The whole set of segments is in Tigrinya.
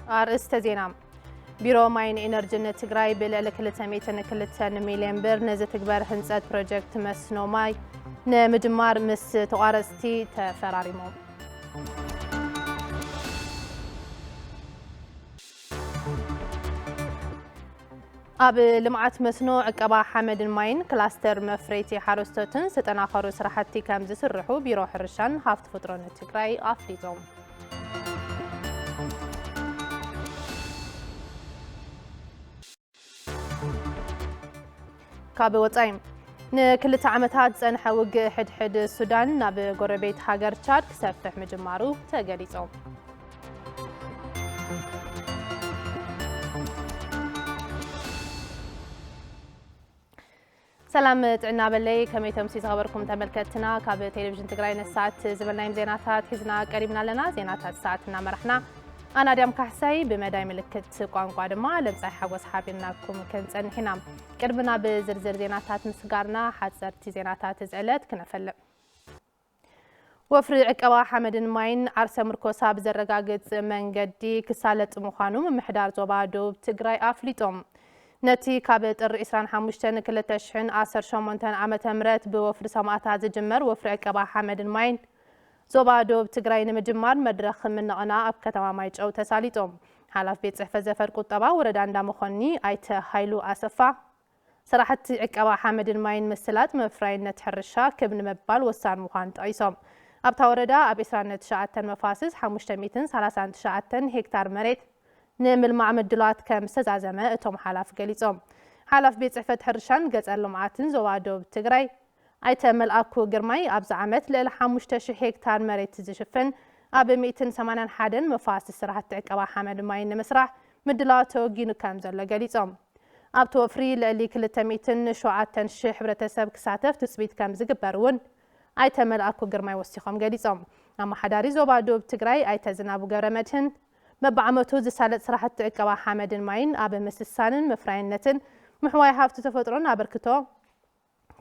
أرسل زينام بيرو ماين إنرجي تجراي بلال 302 مليون بر نزت تكبر هنسات بروجكت مسنو ماي نمجمار مس تقارستي تفراري مو أب لمعات مسنو عقبا حمد الماين كلاستر مفريتي حارستوتن ستناخرو سرحتي كامز سرحو بيرو حرشان هافت فترون تجراي أفليتهم كابي وطايم نكل تعمتات زنحة وجه حد السودان نابي قربيت هاجر تشاد كسفح مجمارو تقريتهم سلام تعنا باللي كمي تمسيس خبركم تملكتنا كابي تلفزيون تقرأي الساعة زبلنا زيناتات حزنا قريبنا لنا زيناتات ساعتنا مرحنا أنا ديام كحسي بمداي ملكت قوانقوا دما لمساي حقوس حابيناكم كنتن هنا قربنا بزرزر زيناتات مسقارنا حاتزرتي زيناتات زعلت كنفلق وفري عقبا حمد ماين عرسة مركوسا بزرقاقت من قدي كسالت مخانو من محدار زوبادو بتقراي أفليتهم نتي كابت الرئيسان حموشتن كل تشحن آسر شومونتن عامة مرات بوفر سماعات جمر وفري عقبا حمد ماين زوبادو بتقراي نمجمار مدرخ من أنا أبكتما مايج أو تساليتهم حلاف بيت صحفة زفر قطبا وردان دامخوني آيت هايلو آسفا صراحة عقبا حمد الماين مسلات مفراين نتحرشا كبن مبال وسان مخان تايسوم أبتا وردا أب إسران تشاعتن مفاسس حموشتميتن سالاسان تشاعتن هكتار مريت نمل معمد دلات كم سزازمة اتهم حلاف قليتهم حلاف بيت صحفة حرشان قز اللمعاتن زوبادو بتقراي أيتا ملأكو قرمي أبز عمت ليل حموشتش هكتار مريت تزشفن أب 281 مفاسس صراحة عقبا حمد الماين مسرح مدلاتو جينو كامزل قليتهم أب توفري للي كل تميتن شوعاتن شح برتسب كساتف تثبيت كم زقبرون أيتا ملأكو قرمي وستيخم قليتهم أما حداري زوبادو بتقراي أيتا زنابو قرمتهن مبعمتو زسالت صراحة عقبا حمد الماين أب مسسانن مفراينتن محواي هافتو تفطرون أبركتو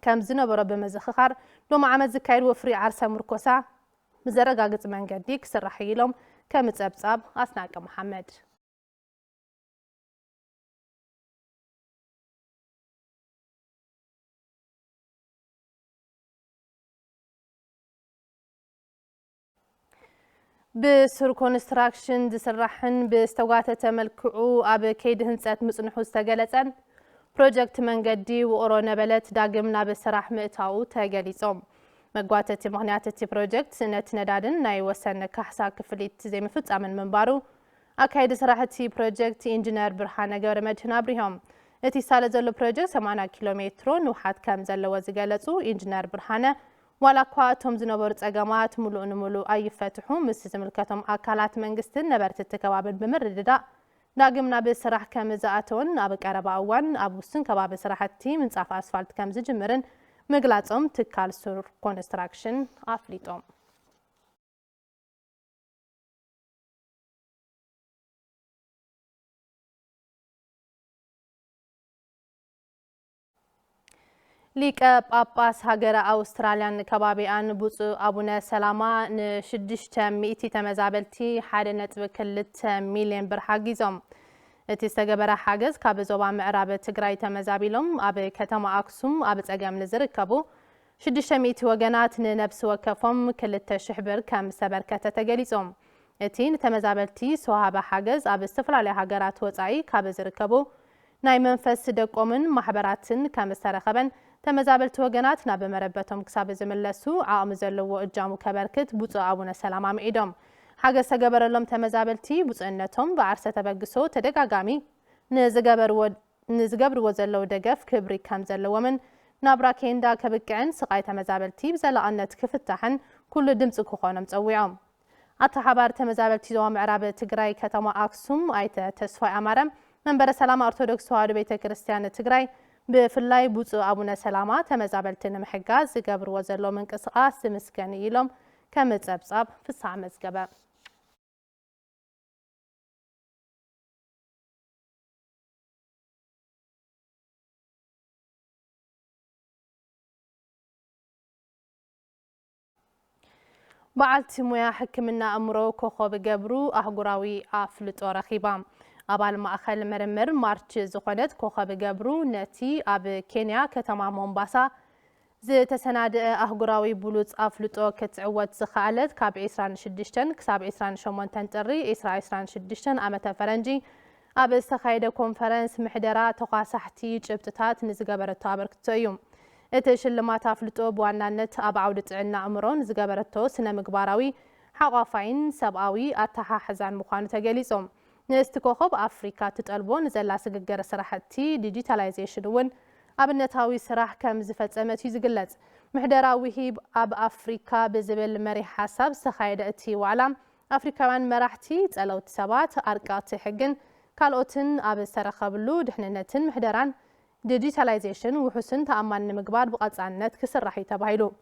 كم زنبرو بمزخخر لو معمد زكاير وفري عرسة مركوسا مزرقاقت من قديك سرحيلهم كم تسبساب أثناء محمد بسر كونستراكشن دسرحن بستوغاتة تملكعو أب كيد هنسات مصنحو استقالتن بروجكت من قدي وقرو نبلت داقمنا بسراح مئتاو تاقاليصوم مقواتة مغنياتة بروجكت سنة ندادن ناي وسن كحسا كفليت زي مفتس من منبارو أكايد سراحتي بروجكت إنجنير برحانة قور مجهنا بريهم اتي سالة زلو بروجكت 8 كيلومترو نوحات كام زلو وزقالتو إنجنير برحانة ولا قواتهم زنبورت أقامات ملو أي فتحهم مسيزم الكتم أكالات منقستن نبرت التكوابل بمرددا داقمنا بسراح كامزاتون أبك عربا أوان أبوستن كباب سراحتي من صاف أسفالت كامز جمرن مقلاتهم تكال سور كونستراكشن أفليتهم ليك باباس هاجر أستراليا كبابيان بوص أبونا سلاما نشدشت مئتي تمزابلتي حالة بكلت مليون برحاجزهم تستجبر حاجز كابزوبا معراب تجراي تمزابيلهم أب كتما أكسوم أب تجمع نزركبو شدشت مئتي وجنات ننبس وكفهم كلت شحبر كم سبر كتتجلسهم تين تمزابلتي سوها حاجز أب استفل على هاجرات وصعي كابزركبو ناي منفس دقومن محبراتن كم استرخبن تمزابلت وجنات ناب مربتهم كساب زملسو عام زلو اجامو كبركت بوص ابونا سلاما ميدوم حاجه سجبرلهم تمزابلتي بوصنتهم بعرسه تبغسو تدغاغامي نزغبر وزلو دغف كبري كم زلو من نابرا كيندا كبقعن سقاي تمزابلتي بزلانت كفتحن كل دمص كخونم صويعم اتحبار تمزابلتي زو معراب تግራይ ከተማ አክሱም አይተ ተስፋይ አማረም መንበረ ሰላም ኦርቶዶክስ ተዋሕዶ ቤተክርስቲያን ትግራይ بفلاي بوص أبونا سلاما تمزابلتن محجاز قبر وزلو من قصقاس مسكن يلوم كمتزبصاب في الساعة مزقبة بعلت مويا حكمنا أمرو كوخو بجبرو أهجراوي أفلت ورخيبام أبال ما أخل مرمر مارتش زخنت كوخو بجبرو نتي أب كينيا كتمام مومباسا زي تسناد أهجراوي بلوت أفلتو كتعود زخالت كاب إسران شدشتن كساب إسران شومان تنتري إسران شدشتن أمتا فرنجي أب استخايدة كونفرنس محدرة تقاسحتي جبتتات نزقبرتو أبركتو اتشلمات أفلتو بوانانت أب عودة عنا أمرون زقبرتو سنة مقباراوي حقافين سبقاوي أتحا حزان مخانو تقاليزهم نستكوخب أفريكا تتقلبون زلا سققر سراحتي ديجيتاليزيشن ون أبنتاوي سراح كم زفت أمتي زقلت محدراوي هيب أب أفريكا بزبل مري حساب سخايدة اتي وعلام أفريكاوان مراحتي تقلو تسابات أرقات حقن كالوتن أب سرخبلو دحننتن محدران ديجيتاليزيشن وحسن تأمان مقبار بقاطعنت كسرحي تبايلو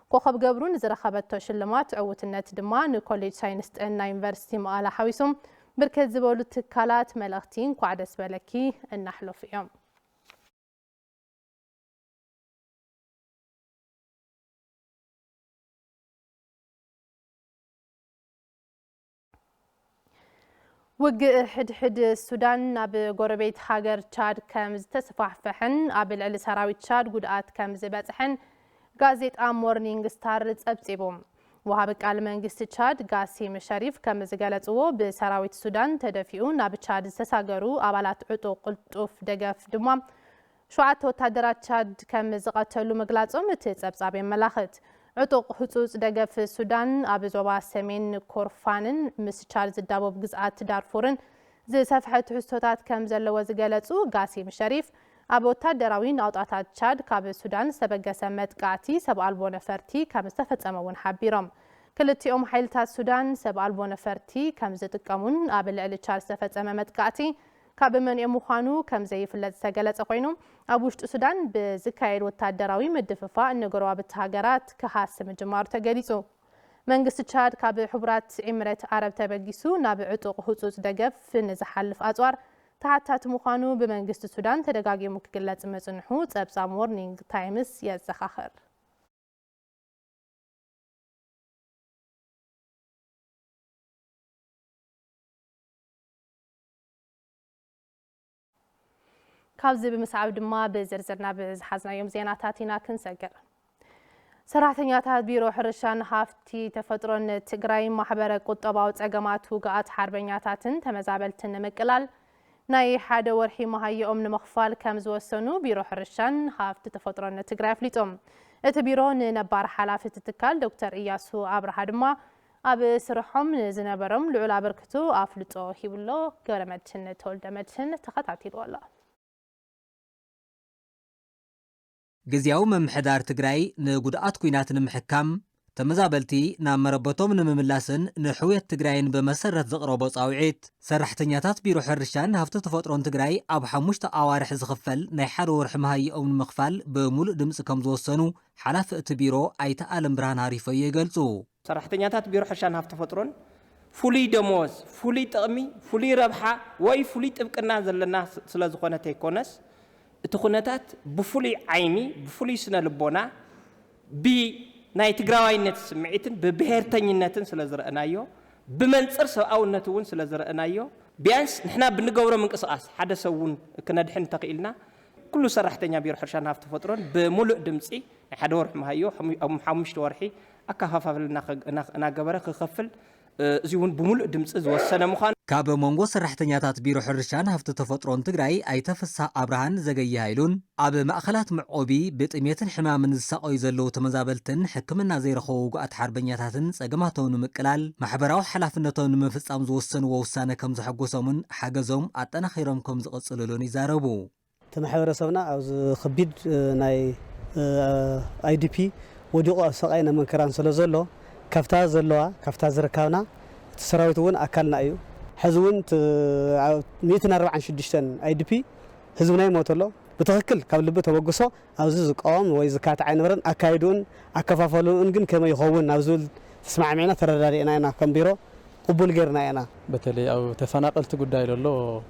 كوخب قبرون زرخبتو شلمات عوت النت دمان كوليج ساينس ان يونيفرسيتي مقالا حويسهم بركز زبولو تكالات ملغتين كوعدس بلكي النحلو فيهم وق حد السودان أب قربيت حجر تشاد كمز تسفح فحن أب العلسراوي تشاد قدات كمز بتحن غازيت مورنينغ ستار تبتيبهم وهابك على منجست تشاد قاسم شريف كمز قالتو بسراوي السودان تدفيون أب تشاد تساقرو أبالات عطو قلتوف دقف دمام شوعات وتادرات تشاد كمز قتلو مقلاتهم تتبصابين ملاخت عطوق حصوص دقف السودان أبزوبا سمين كورفانن مس تشارلز الدابوب قزعات دارفورن زي صفحة حسوتات كمزلو وزقالتو قاسم شريف أبو تادراوين أوطاتات تشاد كاب السودان سبقا سمت قاتي سب ألبو نفرتي كمستفت أمون حبيرم كلتي حيلتات السودان سب ألبو نفرتي كمزتك أمون أبل علي تشارلز سفت أمامت قاتي كاب من يموخانو كمزي فلد سقالت أقوينو أبوشت السودان بزكاير والتادراوي مدففا النقروا بالتهاجرات كحاس مجمار تقاليسو منقست تشاد كاب حبرات عمرة عرب تبقيسو ناب عطوق حصوص دقف في نزحلف أزوار تحتات مخانو بمنقست السودان تدقاقي مكقلات مزنحو تبسا مورنينغ تايمس يزخاخر كابزي بمسعب دما بزرزرنا بزحزنا يوم زيناتاتينا كنسقر سراحتنياتات بيرو حرشان هافتي تفترون تقراي محبرة قطباو تقامات وقعات حربينياتاتن تمزابلتن مقلال ناي حدا ورحي مهاي أمن مخفال كامز وسنو بيرو حرشان هافت تفترون تقراي فليتهم اتبيرون نبار حلافة التكال دكتور إياسو عبر دما أب سرحهم زنبرم لعلا بركتو أفلتو هيبلو قرمتشن تولد متشن تخطعتي والله جزياو ممحدار تقراي نقودات كوينات نمحكام تمزابلتي نام مربطوم نمملاسن نحوية تقراين بمسرة زقربو صاوعيت سرحتنياتات بيرو حرشان هفتو تفطرون تقراي أب حموشت أوارح زغفل نيحار ورحمهاي أو المخفال بمول دمس كمزوصنو حلاف اتبيرو أيتا ألم بران عارفة يقلسو سرحتنياتات بيرو حرشان هفتو تفطرون فولي دموز فولي تقمي فولي ربحة واي فولي تبقنا زلنا سلازقونة تيكونس تخونتات بفولي عيني بفولي سنة لبونا بناي تقراوينات سمعيتن ببهرتنيناتن سلازرقنايو بمنصر سوءاوناتون سلازرقنايو بيانس نحنا بنقورو من قصاص حدا سوون كنا دحين تقيلنا كل سرحتنيا بيرو حرشان هافت فطرون بملؤ دمصي حدا ورح مهايو او محامش ورحي اكافافلنا انا قبره خفل زيون بملؤ دمص زوسنه مخان كاب مونغو سرحتنياتات بيرو حرشان هفت تفطرون تقراي ايتفسا ابراهان زغي هايلون اب ماخلات معوبي بطميتن حمامن زساقوي زلو تمزابلتن حكمنا زيرخو قات حربنياتاتن صقماتون مقلال محبراو حلافنتون مفصام زوسنو وسانه كم زحغوسومن حاجزوم اطنا خيرم كم زقصللون يزاربو تمحبرسبنا او خبيد ناي اي دي بي وديقو سقاينا منكران سلازلو كفتا زلوا كفتا زركاونا تسراويتون اكلنا ايو حزون 146 اي دي بي حزبنا يموتلو بتخكل كاب لب توغسو ابز زقوم وي زكات عينبرن اكايدون اكفافلون ان كما يخون نابزول تسمع معنا تردارينا انا كم بيرو قبول غيرنا انا بتلي او تفناقلت غداي لولو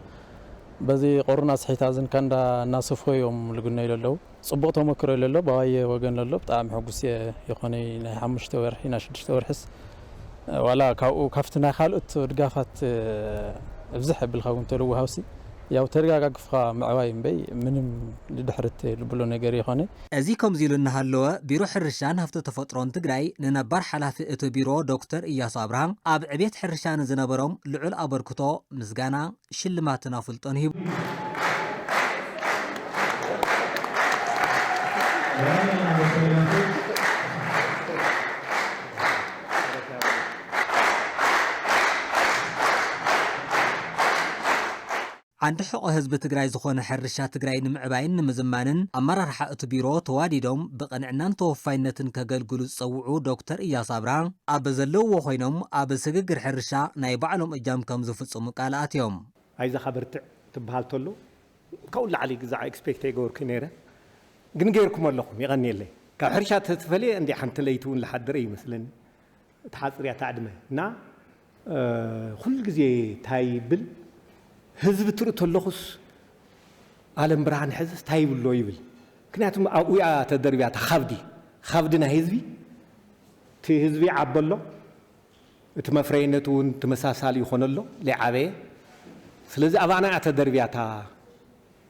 بزي قرنا صحيتازن كاندا ناسفو يوم لغنا يللو صبوتو مكرو يللو باي وغن للو بطعم حغس يخوني 5 ورحي 6 ورحس ولا كافتنا خالت دقافات بزح بالخون تلو هاوسي ያው ተረጋጋግፍኻ ማዕዋይም በይ ምንም ልድሕርት ልብሎ ነገር ይኾነ እዚ ከምዚ ኢሉ እናሃለወ ቢሮ ሕርሻን ሃፍቲ ተፈጥሮን ትግራይ ንነባር ሓላፊ እቲ ቢሮ ዶክተር ኢያሱ አብርሃም ኣብ ዕቤት ሕርሻን ዝነበሮም ልዑል ኣበርክቶ ምስጋና ሽልማትን ኣፍልጦን ሂቡ عند حق حزب تግራይ ዝኾነ ሕርሻ ትግራይ ንምዕባይን ንምዝማንን ኣመራርሓ እቲ ቢሮ ተዋዲዶም ብቕንዕናን ተወፋይነትን ከገልግሉ ዝፀውዑ ዶክተር ኢያሱ አብርሃም ኣብ ዘለውዎ ኮይኖም ኣብ ስግግር ሕርሻ ናይ ባዕሎም እጃም ከም ዝፍጽሙ ቃልኣት እዮም ኣይዛ ኸበርትዕ ትበሃል ተሎ ካብኡ ላዕሊ ግዛዕ ኤክስፔክት ይገበርኩ ነይረ ግን ገይርኩም ኣለኹም ይቐኒየለይ ካብ ሕርሻ ተትፈልየ እንዲ ሓንቲ ለይቲ እውን ዝሓድረ ይመስለኒ ተሓፅር እያ ታዕድመ እና ኩሉ ግዜ እንታይ ብል ህዝብ ትርኢ ተለኹስ ዓለም ብርሃን ሕዝስ እንታይ ይብሎ ይብል ምክንያቱም ኣብኡ እያ ተደርብያ ኻብዲ ናይ ህዝቢ እቲ ህዝቢ ዓበሎ እቲ መፍረይነቱ እውን ተመሳሳሊ ይኾነሎ ለዓበየ ስለዚ ኣባና እያ ተደርብያ እታ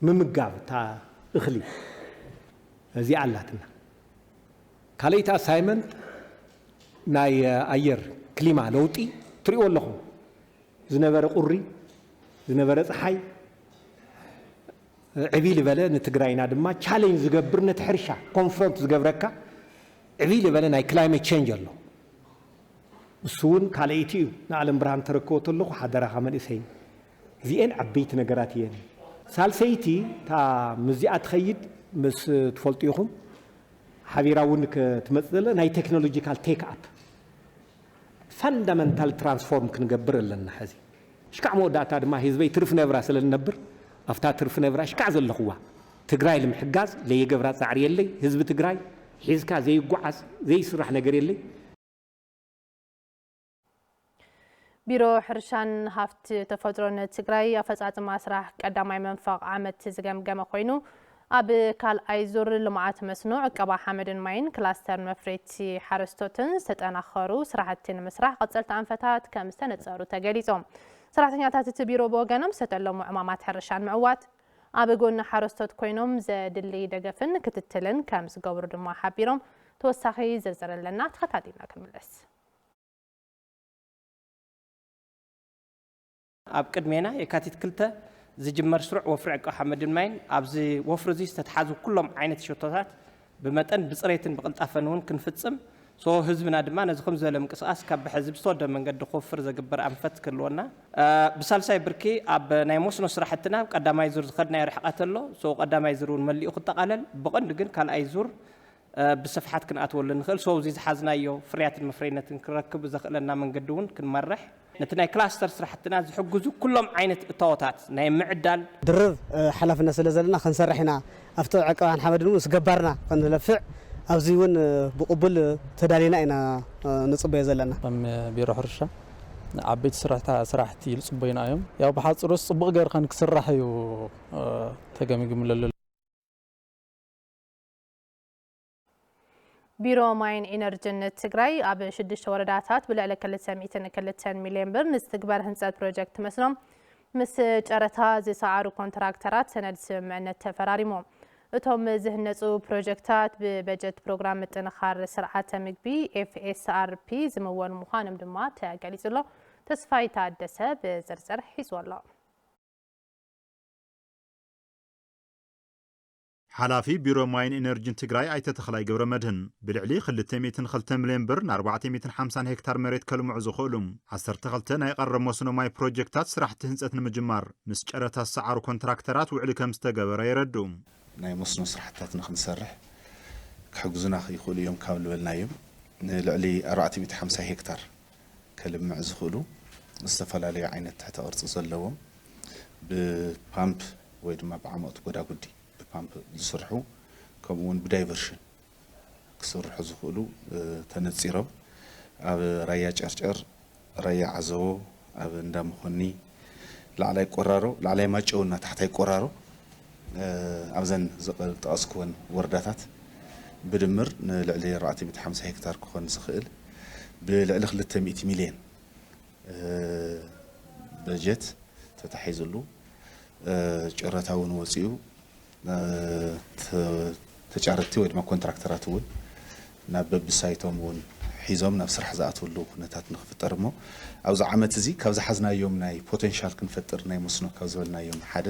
ምምጋብ እታ እኽሊ እዚኣ ኣላትና ካልኣይቲ ኣሳይመንት ናይ ኣየር ክሊማ ለውጢ ትሪእዎ ኣለኹም ዝነበረ ቁሪ ዝነበረ ፀሓይ ዕቢል በለ ንትግራይና ድማ ቻሌንጅ ዝገብር ነቲ ሕርሻ ኮንፍሮንት ዝገብረካ ዕቢል በለ ናይ ክላይሜት ቼንጅ ኣሎ እሱ እውን ካልኣይቲ እዩ ንዓለም ብርሃን ተረክቦ ተለኹ ሓደራኻ መንእሰይ እዚአን ዓበይቲ ነገራት እየን ሳልሰይቲ እታ ምዚኣ ትኸይድ ምስ ትፈልጡ ኢኹም ሓቢራ እውን ክትመፅእ ዘለ ናይ ቴክኖሎጂካል ቴክ ኣፕ ፋንዳመንታል ትራንስፎርም ክንገብር ኣለና ሕዚ ሽካዕ መወዳእታ ድማ ህዝበይ ትርፍ ነብራ ስለዝነብር ኣፍታ ትርፍ ነብራ ሽካዕ ዘለኹዋ ትግራይ ንምሕጋዝ ለየገብራ ፃዕሪ የለይ ህዝቢ ትግራይ ሒዝካ ዘይጓዓዝ ዘይስራሕ ነገር የለይ ቢሮ ሕርሻን ሃፍቲ ተፈጥሮን ትግራይ ኣፈጻጽማ ስራሕ ቀዳማይ መንፈቅ ዓመት ዝገምገመ ኮይኑ ኣብ ካልኣይ ዙር ልምዓት መስኖ ዕቀባ ሓመድን ማይን ክላስተር መፍረይቲ ሓረስቶትን ዝተጠናኸሩ ስራሕቲ ንምስራሕ ቀጸልቲ ኣንፈታት ከም ዝተነጸሩ ተገሊጾም ሰራሕተኛታት እቲ ቢሮ ብወገኖም ዝተለሙ ዕማማት ሕርሻን ምዕዋት ኣብ ጎኒ ሓረስቶት ኮይኖም ዘድሊ ደገፍን ክትትልን ከም ዝገብሩ ድማ ሓቢሮም ተወሳኺ ዝርዝር ኣለና ተኸታቲልና ክንምለስ ኣብ ቅድሜና የካቲት 2 ዝጅመር ስሩዕ ወፍሪ ዕቀባ ሓመድን ማይን ኣብዚ ወፍሪ እዚ ዝተተሓዙ ኩሎም ዓይነት ሸቶታት ብመጠን ብፅሬትን ብቕልጣፈን እውን ክንፍጽም ሶ ህዝብና ድማ ነዚ ከም ዘለ ምንቅስቃስ ካብ ብሕዝብ ዝተወደበ መንገዲ ክወፍር ዝግበር ኣንፈት ክህልወና ብሳልሳይ ብርኪ ኣብ ናይ መስኖ ስራሕትና ቀዳማይ ዙር ዝኸድናዮ ርሕቀት ኣሎ ሶ ቀዳማይ ዙር እውን መሊኡ ክጠቃለል ብቐንዲ ግን ካልኣይ ዙር ብስፍሓት ክንኣትወሉ ንኽእል ሶ እዚ ዝሓዝናዮ ፍርያትን መፍረይነትን ክረክብ ዘኽእለና መንገዲ እውን ክንመርሕ ነቲ ናይ ክላስተር ስራሕትና ዝሕግዙ ኩሎም ዓይነት እታወታት ናይ ምዕዳል ድርብ ሓላፍነት ስለ ዘለና ክንሰርሕ ኢና ኣብቲ ዕቀባን ሓመድን ምስ ገባርና ክንለፍዕ ኣብዚ እውን ብቕቡል ተዳሊና ኢና ንጽበዮ ዘለና ከም ቢሮ ሕርሻ ዓበይቲ ስራሕቲ ይልጽበዩና እዮም ያው ብሓጽሩስ ጽቡቕ ጌርካ ንክስራሕ እዩ ተገምጊምሉ ዘሎ ቢሮ ማይን ኢነርጂን ትግራይ ኣብ 6 ወረዳታት ብልዕሊ 202 ሚልዮን ብር ንዝትግበር ህንፀት ፕሮጀክት መስኖም ምስ ጨረታ ዝሰዓሩ ኮንትራክተራት ሰነድ ስምምዕነት ተፈራሪሞም እቶም ዝህነጹ ፕሮጀክታት ብበጀት ፕሮግራም ምጥንኻር ስርዓተ ምግቢ FSRP ዝምወኑ ምዃኖም ድማ ተገሊጹሎ ተስፋይ ታደሰ ብዝርዝር ሒዙ ኣሎ ሓላፊ ቢሮ ማይን ኢነርጂን ትግራይ ኣይተ ተኽላይ ገብረ መድህን ብልዕሊ 202 ሚልዮን ብር ን450 ሄክታር መሬት ከልምዑ ዝኽእሉ 12 ናይ ቀረብ መስኖ ማይ ፕሮጀክታት ስራሕቲ ህንፀት ንምጅማር ምስ ጨረታ ዝሰዓሩ ኮንትራክተራት ውዕሊ ከም ዝተገበረ የረዱ ናይ መስኖ ስራሕትታት ንክንሰርሕ ክሕግዙና ይኽእሉ እዮም ካብ ልበልናዮም ንልዕሊ 450 ሄክታር ከልምዕ ዝኽእሉ ዝተፈላለዩ ዓይነት ትሕተ ቅርፂ ዘለዎም ብፓምፕ ወይ ድማ ብዓመቕቲ ጎዳጉዲ ፓምፕ ዝስርሑ ከምኡውን ብዳይቨርሽን ክስርሑ ዝኽእሉ ተነፂሮም ኣብ ራያ ጨርጨር ራያ ዓዘቦ ኣብ እንዳመኾኒ ላዕላይ ቆራሮ ላዕላይ ማጨውና ታሕታይ ቆራሮ ኣብዘን ዝጠቐስክወን ወረዳታት ብድምር ንልዕሊ 450 ሄክታር ክኾን ዝኽእል بلعل 300 مليون بجت تتحيزلو ጨረታውን ወጽዩ ተጫረቲ ወይ ድማ ኮንትራክተራት እውን ናብ በብሳይቶም እውን ሒዞም ናብ ስራሕ ዝኣትውሉ ኩነታት ንኽፍጠር እሞ ኣብዚ ዓመት እዚ ካብ ዝሓዝናዮም ናይ ፖቴንሻል ክንፈጥር ናይ መስኖ ካብ ዝበልናዮም ሓደ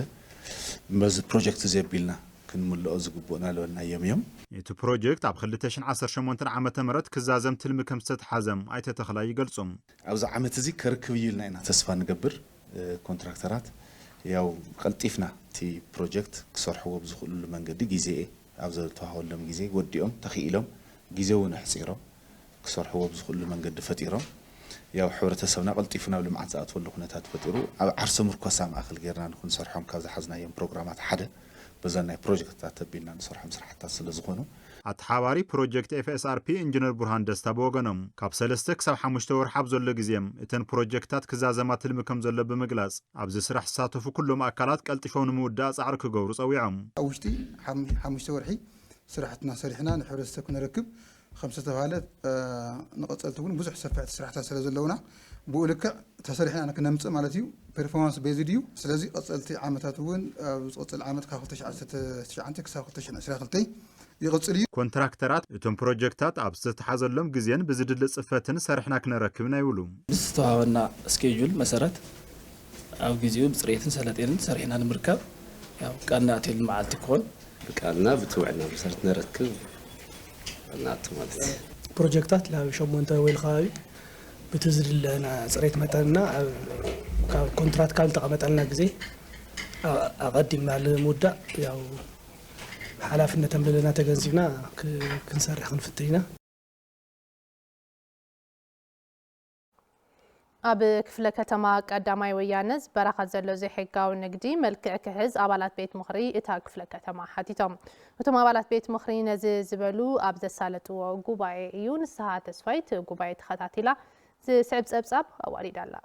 በዚ ፕሮጀክት ዘቢልና ክንምልኦ ዝግብኡና ለወልናዮም እዮም እቲ ፕሮጀክት ኣብ 2018 ዓመተ ምህረት ክዛዘም ትልሚ ከም ዝተሓዘም ኣይተ ተኽላይ ይገልጹም ኣብዚ ዓመት እዚ ከርክብ ይልና ኢና ተስፋ ንገብር ኮንትራክተራት ያው ቀልጢፍና እቲ ፕሮጀክት ክሰርሕዎ ብዝኽእሉ መንገዲ ግዜ ኣብ ዝተዋሃበሎም ግዜ ወዲኦም ተኽኢሎም ግዜውን ሕፂሮም ክሰርሕዎ ብዝኽእሉ መንገዲ ፈጢሮም ያው ሕብረተሰብና ቀልጢፍና ናብ ልምዓት ዝኣትወሉ ኩነታት ፈጢሩ ኣብ ዓርሶ ምርኮሳ ማእኸል ጌርና ንክንሰርሖም ካብ ዝሓዝናዮም ፕሮግራማት ሓደ በዛ ናይ ፕሮጀክትታት ተቢልና ንሰርሖም ስራሕትታት ስለ ዝኾኑ ኣተሓባሪ ፕሮጀክት FSRP ኢንጂነር ቡርሃን ደስታ ብወገኖም ካብ 3 ክሳብ 5 ወርሓብ ዘሎ ግዜም እተን ፕሮጀክትታት ክዛዘማ ትልሚ ከም ዘሎ ብምግላጽ ኣብዚ ስራሕ ዝሳተፉ ኩሎም ኣካላት ቀልጢፎም ንምውዳእ ጻዕሪ ክገብሩ ጸዊዖም ኣብ ውሽጢ 5 ወርሒ ስራሕትና ሰሪሕና ንሕብረተሰብ ክንረክብ ከም ዝተባሃለ ንቐጸልቲ እውን ብዙሕ ሰፊሕቲ ስራሕታት ስለ ዘለውና ብኡ ልክዕ ተሰሪሕና ክነምጽእ ማለት እዩ ፐርፎርማንስ ቤዝድ እዩ ስለዚ ቀጸልቲ ዓመታት እውን ዝቐጽል ዓመት ካብ 2019 ክሳብ 2022 ይቕጽል እዩ ኮንትራክተራት እቶም ፕሮጀክትታት ኣብ ዝተሓዘሎም ግዜን ብዝድልእ ጽፈትን ሰሪሕና ክነረክብ ናይ ውሉ ዝተዋወና ስኬጁል መሰረት ኣብ ግዜው ብጽሬትን ሰለጤንን ሰሪሕና ንምርካብ ያው ቃልና ኣቴል መዓልቲ ክኾን ቃልና ብትውዕና መሰረት ነረክብ እናቱ ማለት ፕሮጀክታት ላብ 8 ወይ ከባቢ ብትዝድለና ጽሬት መጠንና ካብ ኮንትራክት ካል ተቐመጠልና ግዜ ኣቐዲምና ልሙዳእ ያው ሓላፍነትን ብለና ተገንዚብና ክንሰርሕ ክንፍትይና ኣብ ክፍለ ከተማ ቀዳማይ ወያነ ዝበራኸት ዘሎ ዘይሕጋዊ ንግዲ መልክዕ ክሕዝ ኣባላት ቤት ምኽሪ እታ ክፍለ ከተማ ሓቲቶም እቶም ኣባላት ቤት ምኽሪ ነዚ ዝበሉ ኣብ ዘሳለጥዎ ጉባኤ እዩ ንስሓ ተስፋይት ጉባኤ ተኸታቲላ ዝስዕብ ፀብጻብ ኣዋሪዳ ኣላ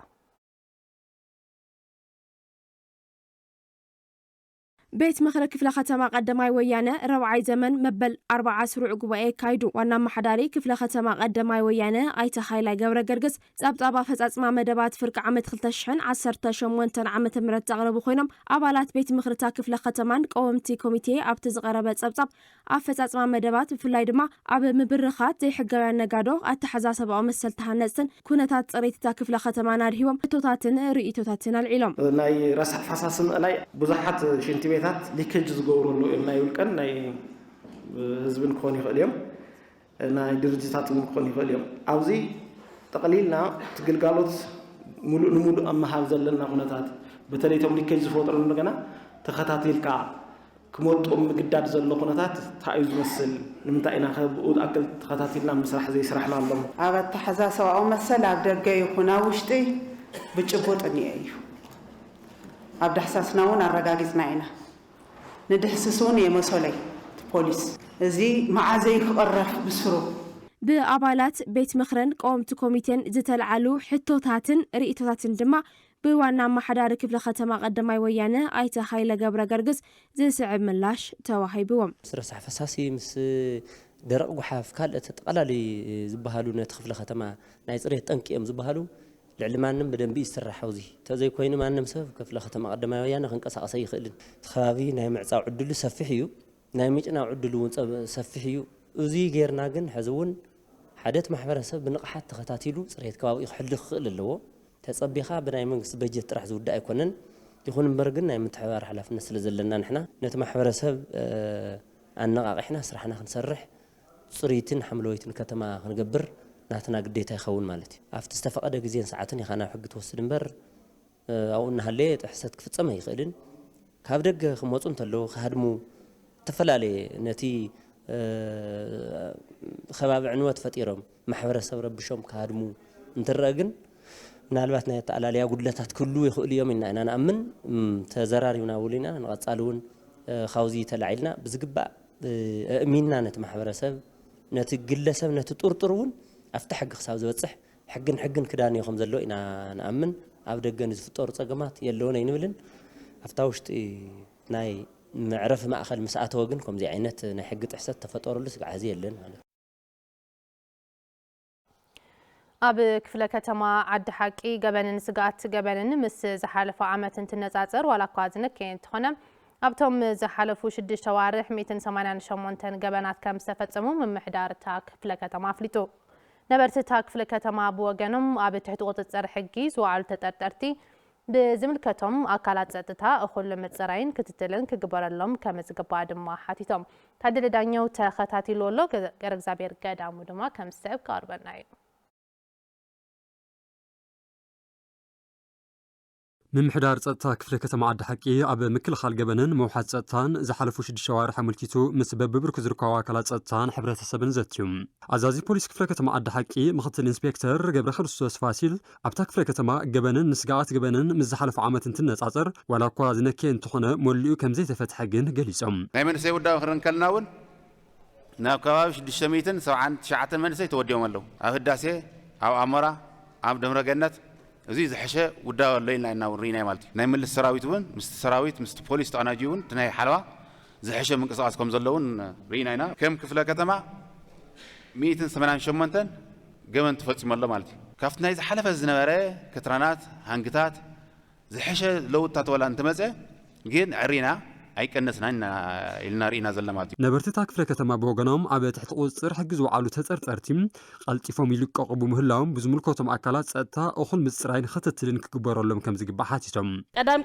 ቤት ምኽሪ ክፍለ ከተማ ቀዳማይ ወያነ ረብዓይ ዘመን መበል 40 ስሩዕ ጉባኤ ካይዱ ዋና ማሕዳሪ ክፍለ ከተማ ቀዳማይ ወያነ ኣይተ ሃይላይ ገብረ ገርግስ ጸብጻባ ፈጻጽማ መደባት ፍርቂ ዓመት 2018 ዓመተ ምህረት ዘቕረቡ ኮይኖም ኣባላት ቤት ምኽሪታ ክፍለ ከተማን ቀወምቲ ኮሚቴ ኣብቲ ዝቐረበ ጸብጻብ ኣብ ፈጻጽማ መደባት ብፍላይ ድማ ኣብ ምብርኻት ዘይሕጋውያን ነጋዶ ኣተሓሳስባዊ መሰል ተሃነጽትን ኩነታት ጽሬትታ ክፍለ ከተማና ድሂቦም እቶታትን ርእይቶታትን ኣልዒሎም ናይ ረሳሕ ፈሳሲ ምእላይ ብዙሓት ሽንቲ ቤት ሊኬጅ ዝገብሩሉ እዮም ናይ ውልቀን ናይ ህዝብን ክኾን ይኽእል እዮም ናይ ድርጅታት ክኾን ይኽእል እዮም ኣብዚ ጠቕሊልና ትግልጋሎት ሙሉእ ንሙሉእ ኣመሃብ ዘለና ኩነታት በተለይ ቶም ሊኬጅ ዝፈጥሩ እንደገና ተኸታቲልካ ክመርጦም ምግዳድ ዘሎ ኩነታት እንታይ እዩ ዝመስል ንምንታይ ኢና ብኡ ኣክል ተኸታቲልና ምስራሕ ዘይስራሕና ኣሎ ኣብ ኣተሓሳስባዊ መሰል ኣብ ደገ ይኹን ኣብ ውሽጢ ብጭቡጥ እኒአ እዩ ኣብ ዳሕሳስና እውን ኣረጋጊፅና ኢና ንድሕስሱን የመሰለይ ፖሊስ እዚ መዓዘይ ክቐረፍ ብስሩ ብኣባላት ቤት ምኽርን ቀወምቲ ኮሚቴን ዝተልዓሉ ሕቶታትን ርእይቶታትን ድማ ብዋና ማሕዳሪ ክፍለ ከተማ ቀዳማይ ወያነ ኣይተ ሃይለ ገብረ ገርግስ ዝስዕብ ምላሽ ተዋሂብዎም ረሳሕ ፈሳሲ ምስ ደረቕ ጉሓፍ ካልኦት ተጠቓላሊ ዝበሃሉ ነቲ ክፍለ ከተማ ናይ ጽሬት ጠንቂ እዮም ዝበሃሉ ልዕሊ ማንም በደንብ ይስራሕ ኣብዚ ተዘይ ኮይኑ ማንም ሰብ ክፍለ ከተማ ቀዳማይ ወያነ ክንቀሳቀስ ይኽእልን ከባቢ ናይ ምዕፃው ዕድሉ ሰፊሕ እዩ ናይ ምጭናው ዕድሉ እውን ሰፊሕ እዩ እዚ ጌርና ግን ሕዚ እውን ሓደት ማሕበረሰብ ብንቕሓት ተኸታቲሉ ጽሬት ከባቢ ክሕልፍ ክኽእል ኣለዎ ተጸቢኻ ብናይ መንግስቲ በጀት ጥራሕ ዝውዳእ ኣይኮነን ይኹን እምበር ግን ናይ ምትሕብባር ሓላፍነት ስለ ዘለና ንሕና ነቲ ማሕበረሰብ ኣነቓቂሕና ስራሕና ክንሰርሕ ጽሬትን ሓምለወይትን ከተማ ክንገብር ናትና ግዴታ ይኸውን ማለት እዩ ኣብቲ ዝተፈቐደ ግዜን ሰዓትን ኢኻ ናብ ሕጊ ትወስድ እምበር ኣብኡ እናሃለየ ጥሕሰት ክፍፀም ኣይኽእልን ካብ ደገ ክመፁ እንተለዉ ክሃድሙ ተፈላለየ ነቲ ከባቢ ዕንወት ፈጢሮም ማሕበረሰብ ረብሾም ክሃድሙ እንትርአ ግን ምናልባት ናይ ኣተኣላለያ ጉድለታት ክህልዉ ይኽእሉ እዮም ኢና ኢና ንኣምን ተዘራሪብና ውሉና ንቐጻሊ እውን ካብዚ ተላዒልና ብዝግባእ እሚንና ነቲ ማሕበረሰብ ነቲ ግለሰብ ነቲ ጡርጡር እውን ኣብቲ ሕጊ ክሳብ ዝበፅሕ ሕግን ክዳንዮ ከም ዘሎ ኢና ንኣምን ኣብ ደገ ንዝፍጠሩ ፀገማት የለዎን ኣይንብልን ኣብታ ውሽጢ ናይ መዕረፊ ማእኸል ምስ ኣተወ ግን ከምዚ ዓይነት ናይ ሕጊ ጥሕሰት ተፈጠረሉ ስጋዕ ሕዚ የለን ማለት ኣብ ክፍለ ከተማ ዓዲ ሓቂ ገበንን ስጋት ገበንን ምስ ዝሓለፈ ዓመት እንትነጻጸር ዋላ እኳ ዝነከየ እንትኾነ ኣብቶም ዝሓለፉ 6 ወርሕ 188 ገበናት ከም ዝተፈጸሙ ምምሕዳር እታ ክፍለ ከተማ ኣፍሊጡ ነበርቲ እታ ክፍለ ከተማ ብወገኖም ኣብ ትሕቲ ቁፅፅር ሕጊ ዝወዓሉ ተጠርጠርቲ ብዝምልከቶም ኣካላት ጸጥታ እኹል ምጽራይን ክትትልን ክግበረሎም ከም ዝግባእ ድማ ሓቲቶም ታደለ ዳኛው ተኸታቲሉ ኣሎ ገረ እግዚአብሔር ገዳሙ ድማ ከም ሰብ ቀርበና እዩ ምምሕዳር ጸጥታ ክፍለ ከተማ ዓዲ ሓቂ ኣብ ምክልኻል ገበንን መውሓት ጸጥታን ዝሓለፉ 6 ወርሕ ኣመልኪቱ ምስ በብብርኩ ዝርከቡ ኣካላት ጸጥታን ሕብረተሰብን ዘትዩ ኣዛዚ ፖሊስ ክፍለ ከተማ ዓዲ ሓቂ ምክትል ኢንስፔክተር ገብረ ክርስቶስ ፋሲል ኣብታ ክፍለ ከተማ ገበንን ንስጋኣት ገበንን ምስ ዝሓለፈ ዓመት እንትነጻጸር ዋላ እኳ ዝነከየ እንትኾነ መሊኡ ከም ዘይተፈትሐ ግን ገሊጾም ናይ መንእሰይ ውዳዊ ክርንከልና እውን ናብ ከባቢ 679 መንእሰይ ተወዲኦም ኣለዉ ኣብ ህዳሴ ኣብ ኣሞራ ኣብ ደምረ ገነት እዚ ዝሕሸ ውዳዊ ኣሎ ኢልና እናውሪና ማለት ናይ ምልስ ሰራዊት እውን ምስ ሰራዊት ምስ ፖሊስ ተቀናጅዩ እውን ናይ ሓለዋ ዝሕሸ ምንቅስቃስ ከም ዘለውን ሪና ኢና ከም ክፍለ ከተማ 188 ገበን ተፈጺሙ ኣሎ ማለት እዩ ካብቲ ናይ ዝሓለፈ ዝነበረ ክትራናት ሃንግታት ዝሕሸ ለውጥታት ወላ እንትመፀ ግን ዕሪና ኣይቀነስና ኢልና ሪና ዘለና ማለት እዩ ነበርቲ እታ ክፍለ ከተማ ብወገኖም ኣብ ትሕቲ ቁፅጥር ሕጊ ዝወዓሉ ተጠርጠርቲ ቀልጢፎም ይልቀቑ ብምህላዎም ብዝምልከቶም ኣካላት ጸጥታ እኹል ምጽራይን ክትትልን ክግበረሎም ከም ዝግባእ ሓቲቶም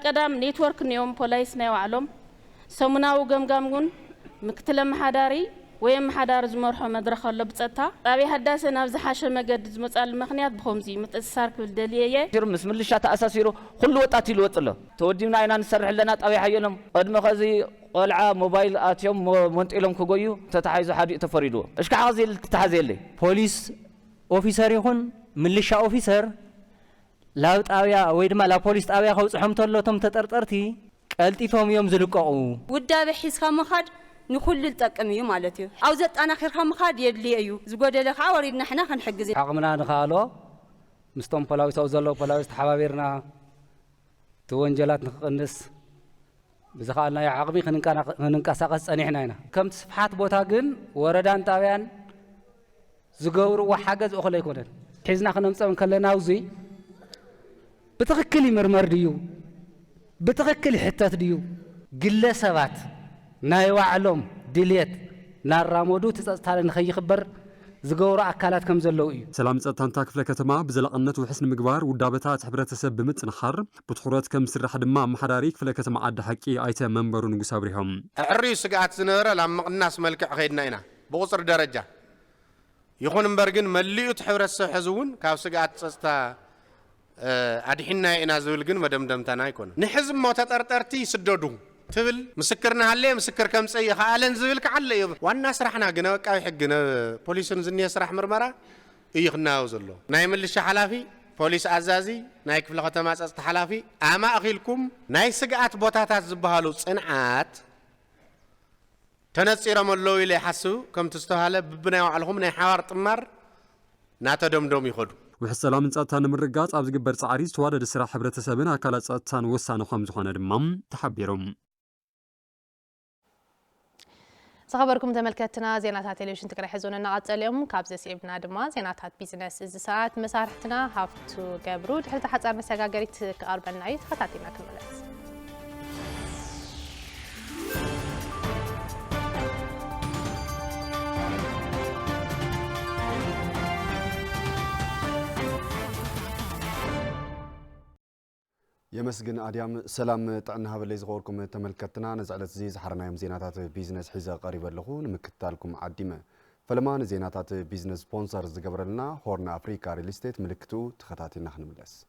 ቀዳም ኔትወርክ ነዮም ፖሊስ ናይ ዋዕሎም ሰሙናዊ ገምጋም እውን ምክትል መሓዳሪ ወይ መሓዳሪ ዝመርሖ መድረኽ ኣሎ ብጸጥታ ጣብያ ህዳሴ ናብ ዝሓሸ መገዲ ዝመጻል ምኽንያት ብኸምዚ ምትእስሳር ክብል ደልየየ ምስ ምልሻ ተኣሳሲሩ ኩሉ ወጣት ይልወጽሎ ተወዲምና ኢና ንሰርሕ ለና ጣብያ ሓየሎም ቅድሚ ኸዚ ቆልዓ ሞባይል ኣትዮም መንጢሎም ክጎዩ ተታሓይዞ ሓዲኡ ተፈሪድዎ እሽካዕ ኸዚ ተታሓዘየለይ ፖሊስ ኦፊሰር ይኹን ምልሻ ኦፊሰር ላብ ጣብያ ወይ ድማ ላብ ፖሊስ ጣብያ ከውፅሖም ተሎቶም ተጠርጠርቲ ቀልጢፎም እዮም ዝልቀቑ ውዳበ ሒዝካ ምኻድ ንኩሉ ዝጠቅም እዩ ማለት እዩ ኣብ ዘጣናኺርካ ምኻድ የድልየ እዩ ዝጎደለ ከዓ ወሪድና ሕና ክንሕግዝ ዓቕምና ንኻሎ ምስቶም ፖላዊስ ኣብ ዘሎ ፖላዊስ ተሓባቢርና ተወንጀላት ንክቕንስ ብዝኻኣልናዮ ዓቕሚ ክንንቀሳቐስ ጸኒሕና ኢና ከምቲ ስፍሓት ቦታ ግን ወረዳን ጣብያን ዝገብርዎ ሓገዝ እኹል ኣይኮነን ሒዝና ክነምፀም ከለና ውዚ ብትኽክል ይምርመር ድዩ ብትኽክል ይሕተት ድዩ ግለሰባት ናይ ዋዕሎም ድልየት ናራሞዱ ትጸጽታለ ንኸይኽበር ዝገብሩ ኣካላት ከም ዘለዉ እዩ ሰላም ጸጥታንታ ክፍለ ከተማ ብዘላቕነት ውሕስ ንምግባር ውዳበታት ሕብረተሰብ ብምጥንኻር ብትኹረት ከም ዝስራሕ ድማ ኣመሓዳሪ ክፍለ ከተማ ዓዲ ሓቂ ኣይተ መንበሩ ንጉስ ኣብሪሆም ዕርዩ ስግኣት ዝነበረ ላብ ምቕናስ መልክዕ ኸይድና ኢና ብቁፅር ደረጃ ይኹን እምበር ግን መሊኡ ሕብረተሰብ ሕዚ እውን ካብ ስግኣት ጸጥታ ኣድሒና ኢና ዝብል ግን መደምደምታና ኣይኮነ ንሕዚ እሞ ተጠርጠርቲ ይስደዱ ትብል ምስክርና ሃለየ ምስክር ከምፀይ ይኽኣለን ዝብል ከዓለ እዩ ዋና ስራሕና ግን ኣቃቢ ሕጊ ፖሊስን ዝኒየ ስራሕ ምርመራ እዩ ክናየው ዘሎ ናይ ምልሻ ሓላፊ ፖሊስ ኣዛዚ ናይ ክፍለ ከተማ ጸጥታ ሓላፊ ኣማእኺልኩም ናይ ስግኣት ቦታታት ዝበሃሉ ጽንዓት ተነፂሮም ኣለዉ ኢለ ይሓስቡ ከምቲ ዝተባሃለ ብብናይ ባዕልኹም ናይ ሓባር ጥማር ናተደምዶም ይኸዱ ውሕስ ሰላምን ጸጥታን ንምርጋጽ ኣብ ዝግበር ጻዕሪ ዝተዋደደ ስራሕ ሕብረተሰብን ኣካላት ጸጥታን ወሳኒ ከም ዝኾነ ድማ ተሓቢሮም صخبركم تملكتنا زينات تلفزيون تقرأ حزوننا عطلهم كابز سيبنا دما زينات بيزنس الساعات مسارحتنا هافتو قبرود حتى حصار مساغاغريت كاربن نايت خطاتينا كملت يمسجن أديم سلام تعنها باللي زغوركم تملكتنا نزعلت زي زحرنا يوم زينات بيزنس حيزة قريبة لهون مكتالكم عديمة فلما زينات بيزنس سبونسرز قبرلنا هورن أفريكا ريل استيت ملكتو تخطاتي نحن ملس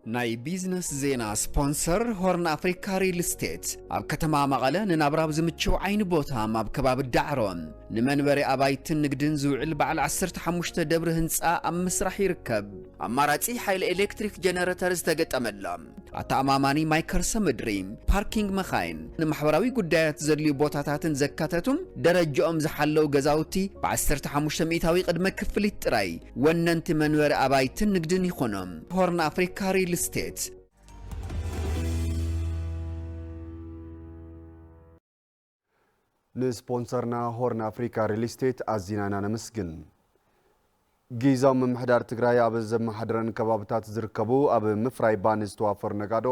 ناي بيزنس زينا سبونسر هورن أفريكا ريل استيت أب كتما مغالا ننابراب زمتشو عين بوتا ماب كباب الدعرون نمنبري أبايتن نقدن زوعل بعل 15 دبر هنسا أم مسرح يركب أماراتي حيل إلكتريك جنراترز تاقت أملام أتأماماني مايكر سمدريم باركينج مخاين نمحوراوي قدايات زرلي بوتاتاتن زكاتتم درجو أمزحلو غزاوتي ب 15 ميتاوي قد مكفلي تراي وننت منبري أبايتن نقدن يخونم هورن أفريكا ريل استيت ንስፖንሰርና ሆርን አፍሪካ ሪል ስቴት አዚናና ነመስግን ጊዜው ምምሕዳር ትግራይ ኣብ ዘመሓድረን ከባብታት ዝርከቡ ኣብ ምፍራይ ባኒ ዝተዋፈሩ ነጋዶ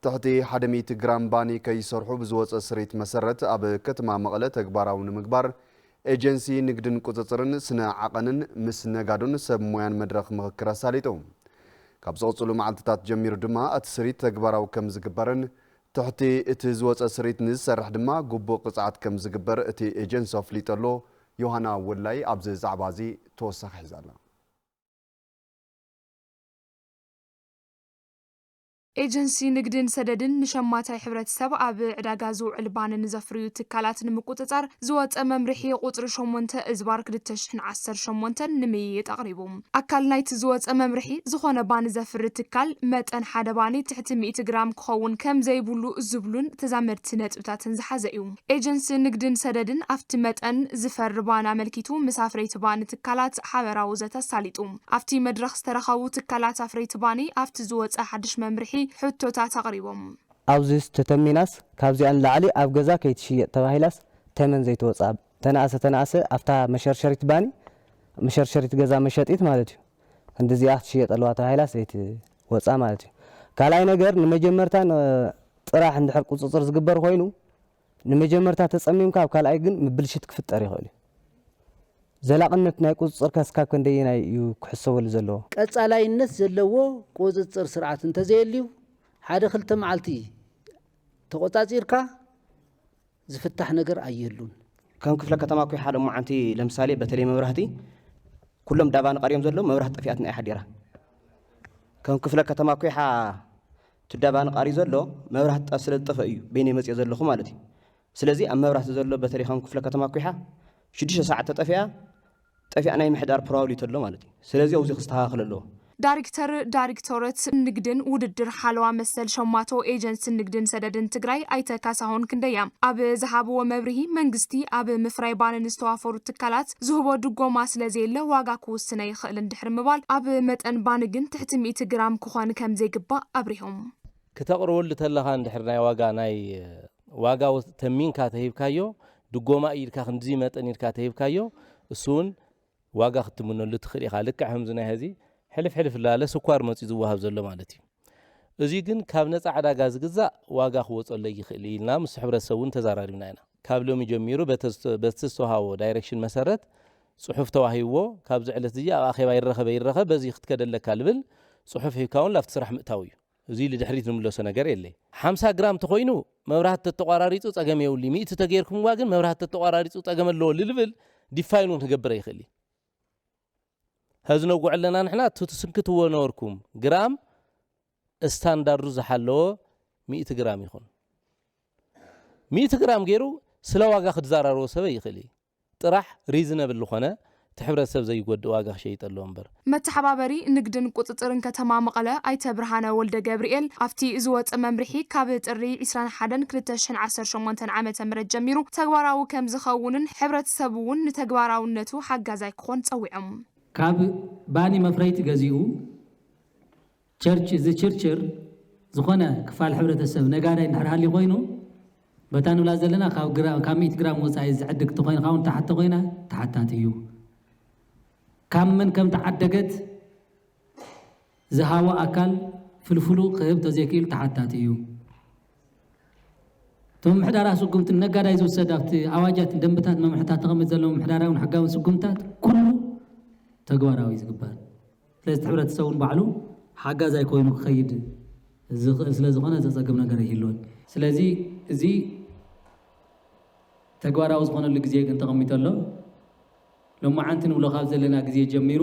ትሕቲ 100 ግራም ባኒ ከይሰርሑ ብዝወፀ ስሪት መሰረት ኣብ ከተማ መቐለ ተግባራዊ ንምግባር ኤጀንሲ ንግድን ቁፅፅርን ስነ ዓቐንን ምስ ነጋዶን ሰብ ሞያን መድረኽ ምክክር ኣሳሊጡ ካብ ዝቕፅሉ መዓልትታት ጀሚሩ ድማ እቲ ስሪት ተግባራዊ ከም ዝግበርን ትሕቲ እቲ ዝወፀ ስሪት ንዝሰርሕ ድማ ግቡእ ቅፅዓት ከም ዝግበር እቲ ኤጀንሲ ኣፍሊጠሎ ዮሃና ወላይ ኣብዚ ዛዕባ እዚ ተወሳኺ ሒዛላ ኤጀንሲ ንግድን ሰደድን ንሸማታይ ሕብረተሰብ ኣብ ዕዳጋ ዝውዕል ባኒ ንዘፍርዩ ትካላት ንምቁፅፃር ዝወፀ መምርሒ ቁፅሪ 8 እዝባር 2018 ንምይይጥ ኣቕሪቡ ኣካል ናይቲ ዝወፀ መምርሒ ዝኾነ ባኒ ዘፍሪ ትካል መጠን ሓደ ባኒ ትሕቲ 100 ግራም ክኸውን ከም ዘይብሉ ዝብሉን ተዛመድቲ ነጥብታትን ዝሓዘ እዩ ኤጀንሲ ንግድን ሰደድን ኣብቲ መጠን ዝፈሪ ባኒ ኣመልኪቱ ምስ ኣፍረይቲ ባኒ ትካላት ሓበራዊ ዘተ ኣሳሊጡ ኣብቲ መድረኽ ዝተረኸቡ ትካላት ኣፍረይቲ ባኒ ኣብቲ ዝወፀ ሓድሽ መምርሒ ሕቶታት ኣቕሪቦም ኣብዚ ዝተተሚናስ ካብዚኣን ላዕሊ ኣብ ገዛ ከይትሽየጥ ተባሂላስ ተመን ዘይተወፃእ ተናእሰ ኣፍታ መሸርሸሪት ባኒ መሸርሸሪት ገዛ መሸጢት ማለት እዩ እንደዚኣ ክትሽየጥ ኣለዋ ተባሂላስ ዘይትወፃ ማለት እዩ ካልኣይ ነገር ንመጀመርታ ጥራሕ እንድሕር ቁፅፅር ዝግበር ኮይኑ ንመጀመርታ ተፀሚምካ ኣብ ካልኣይ ግን ምብልሽት ክፍጠር ይኽእል እዩ ዘላቕነት ናይ ቁፅፅር ከስካብ ክንደየናይ እዩ ክሕሰበሉ ዘለዎ ቀጻላይነት ዘለዎ ቁፅፅር ስርዓት እንተዘይልዩ ሓደ ክልተ መዓልቲ ተቆጻጺርካ ዝፍታሕ ነገር ኣየሉን ከም ክፍለ ከተማ ኩይ ሓደ ሙዓንቲ ለምሳሌ በተለይ መብራህቲ ኩሎም ዳባን ቀሪዮም ዘሎ መብራህቲ ጠፊኣት ናይ ሓዲራ ከም ክፍለ ከተማ ኩይ ትዳባን ቀሪ ዘሎ መብራህቲ ስለ ዝጠፈ እዩ በይነ መጽእ ዘለኹ ማለት እዩ ስለዚ ኣብ መብራህቲ ዘሎ በተለይ ከም ክፍለ ከተማ ኩይ 6 ሰዓት ጠፊኣ ናይ ምሕዳር ፕሮባብሊቲ ኣሎ ማለት እዩ ስለዚ ኣብዚ ክስተኻኸል ኣለዎ ዳይሬክተረት ንግድን ውድድር ሓለዋ መሰል ሸማቶ ኤጀንሲ ንግድን ሰደድን ትግራይ ኣይተ ካሳሁን ክንደያ ኣብ ዝሃብዎ መብርሂ መንግስቲ ኣብ ምፍራይ ባኒ ዝተዋፈሩ ትካላት ዝህቦ ድጎማ ስለዘየለ ዋጋ ክውስነ ይኽእል እንድሕር ምባል ኣብ መጠን ባኒ ግን ትሕቲ 100 ግራም ክኾን ከም ዘይግባእ ኣብሪሆም ክተቕርበሉ ተለኻ እንድሕር ናይ ዋጋ ተሚንካ ተሂብካዮ ድጎማ ኢልካ ክንዚ መጠን ኢልካ ተሂብካዮ እሱን ዋጋ ክትምነሉ ትኽእል ኢኻ ልክዕ ከምዚ ናይ ህዚ ሕልፍ ላለ ስኳር መፅኡ ዝወሃብ ዘሎ ማለት እዩ እዚ ግን ካብ ነፃ ዕዳጋ ዝግዛእ ዋጋ ክወፀሎ ይኽእል ኢልና ምስ ሕብረተሰብ እውን ተዘራሪብና ኢና ካብ ሎሚ ጀሚሩ በቲ ዝተዋሃቦ ዳይሬክሽን መሰረት ፅሑፍ ተዋሂብዎ ካብዚ ዕለት እዚ ኣብ ኣኼባ ይረኸበ በዚ ክትከደለካ ልብል ፅሑፍ ሂብካ እውን ላብቲ ስራሕ ምእታው እዩ እዚ ልድሕሪት ንምለሶ ነገር የለይ 50 ግራም ተኾይኑ መብራህቲ ተተቋራሪፁ ፀገም የውሊ 100 ተገይርኩምዋ ግን መብራህቲ ተተቋራሪፁ ፀገም ኣለዎ ልብል ዲፋይኑን ክገብረ ይኽእል እዩ هذا نوع لنا نحن تسكتوا ونوركم جرام استاندرد زحلو 100 جرام يكون 100 جرام غيرو سلا واغا خدزارارو سبي يخلي طرح ريزنبل لخونه تحبرسب زي يقود واغا شيط اللو امبر متحبابري نقدن قططرن كتما مقله ايت برهانه ولد جبريل افتي زوت ممرحي ካብ ጥሪ 21 2018 ዓመተ ምህረት ጀሚሩ ተግባራዊ ከም ዝኸውን ሕብረተሰቡን ተግባራውነቱ ሓጋዛይ ክኾን ጸዊዖም ካብ ባኒ መፍረይቲ ገዚኡ ቸርችር ዝኾነ ክፋል ሕብረተሰብ ነጋዳይ እንድሕር ኮይኑ በታንብላ ዘለና ካብ 100 ግራም ወፃኢ ዝዕድግ ተኾይንካ እውን ተሓተ ኮይና ተሓታት እዩ ካብ ምን ከም ተዓደገት ዝሃዋ ኣካል ፍልፍሉ ክህብ ተዘይክኢሉ ተሓታት እዩ ቶም ምሕዳራ ስጉምት ነጋዳይ ዝወሰድ ኣብቲ ኣዋጃት ደንብታት መምርሕታት ተቐሚጥ ዘለዎም ምሕዳራውን ሓጋውን ስጉምታት ኩሉ ተግባራዊ ዝግበር ስለዚ ሕብረተሰቡን ባዕሉ ሓጋዛይ ኮይኑ ክኸይድ ዝኽእል ስለ ዝኾነ ዘፀግም ነገር ይህልዎን ስለዚ እዚ ተግባራዊ ዝኾነሉ ግዜ ግን ተቐሚጠሎ ሎማዓንቲ ንብሎ ካብ ዘለና ግዜ ጀሚሩ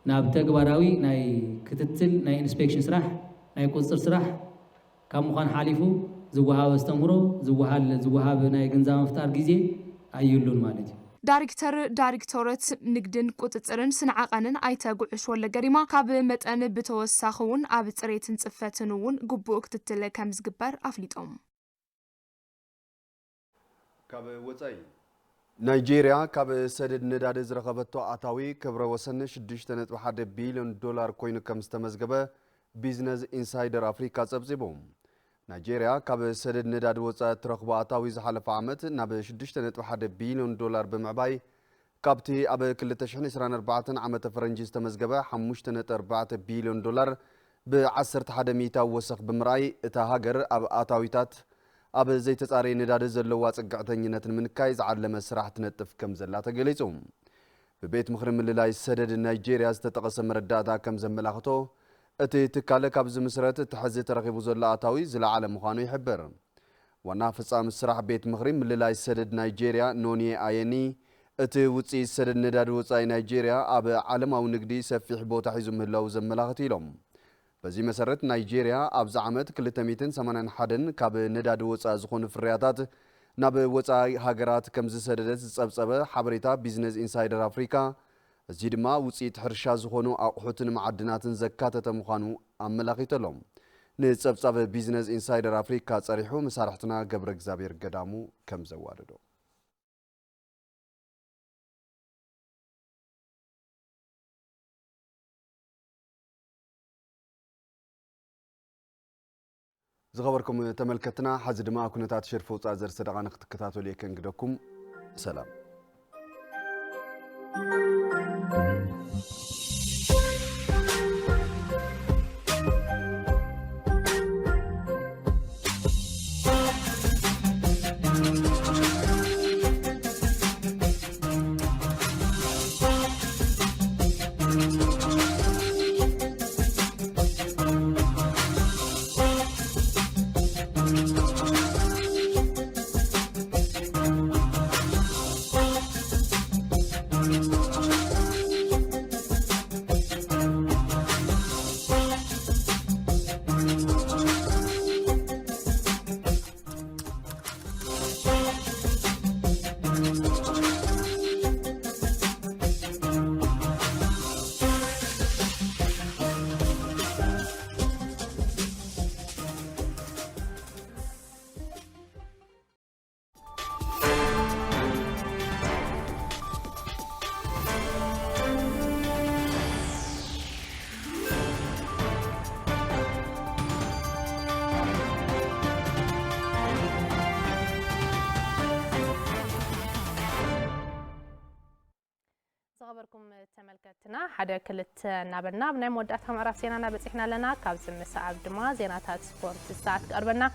ናብ ተግባራዊ ናይ ክትትል ናይ ኢንስፔክሽን ስራሕ ናይ ቁፅፅር ስራሕ ካብ ምዃን ሓሊፉ ዝወሃብ ኣስተምህሮ ዝወሃብ ናይ ግንዛብ ምፍጣር ግዜ ኣይህሉን ማለት እዩ ዳይሬክተረት ንግድን ቁጥጥርን ስንዓቐንን ኣይተጉዕሽ ወለገሪማ ካብ መጠን ብተወሳኺውን ኣብ ፅሬትን ፅፈትን እውን ግቡእ ክትትል ከም ዝግበር ኣፍሊጦም ካብ ወፃኢ ናይጄሪያ ካብ ሰደድ ነዳዲ ዝረኸበቶ ኣታዊ ክብረ ወሰን 6.1 ቢልዮን ዶላር ኮይኑ ከም ዝተመዝገበ ቢዝነስ ኢንሳይደር ኣፍሪካ ጸብጺቦም ናይጄሪያ ካብ ሰደድ ነዳዲ ወፃኢ ትረኽቦ ኣታዊ ዝሓለፈ ዓመት ናብ 6.1 ቢልዮን ዶላር ብምዕባይ ካብቲ ኣብ 2024 ዓመተ ፈረንጂ ዝተመዝገበ 5.4 ቢልዮን ዶላር ብ11 ሚእታዊ ወሰኽ ብምርኣይ እታ ሃገር ኣብ ኣታዊታት ኣብ ዘይተጻረየ ነዳዲ ዘለዋ ጽግዕተኝነትን ምንካይ ዝዓለመ ስራሕ ትነጥፍ ከም ዘላ ተገሊጹ ብቤት ምኽሪ ምልላይ ሰደድ ናይጄሪያ ዝተጠቐሰ መረዳእታ ከም ዘመላኽቶ እቲ ትካለ ካብ ዝምስረት ትሕዚ ተረኺቡ ዘሎ ኣታዊ ዝለዓለ ምዃኑ ይሕብር ዋና ፍጻሚ ስራሕ ቤት ምኽሪ ምልላይ ሰደድ ናይጄሪያ ኖኒ ኣየኒ እቲ ውፅኢት ሰደድ ነዳዲ ወፃኢ ናይጄሪያ ኣብ ዓለማዊ ንግዲ ሰፊሕ ቦታ ሒዙ ምህላው ዘመላኽት ኢሎም በዚ መሰረት ናይጄሪያ ኣብዚ ዓመት 281 ካብ ነዳዲ ወፃኢ ዝኾኑ ፍርያታት ናብ ወፃኢ ሃገራት ከም ዝሰደደት ዝጸብጸበ ሓበሬታ ቢዝነስ ኢንሳይደር ኣፍሪካ እዚ ድማ ውፅኢት ሕርሻ ዝኾኑ ኣቑሑትን ማዕድናትን ዘካተተ ምዃኑ ኣመላኺተሎም ንጸብጻበ ቢዝነስ ኢንሳይደር ኣፍሪካ ጸሪሑ መሳርሕትና ገብረ እግዚአብሔር ገዳሙ ከም ዘዋደዶ ዝኸበርኩም ተመልከትና ሓዚ ድማ ኩነታት ሽርፍ ውፃእ ዘርሰደቓ ንኽትከታተሉ የከንግደኩም ሰላም زغبركم تملكتنا حدا كلت نابلنا بناي موداتها معرف زينانا بصحنا لنا كابز مساعد دما زيناتات سبورت الساعه قربنا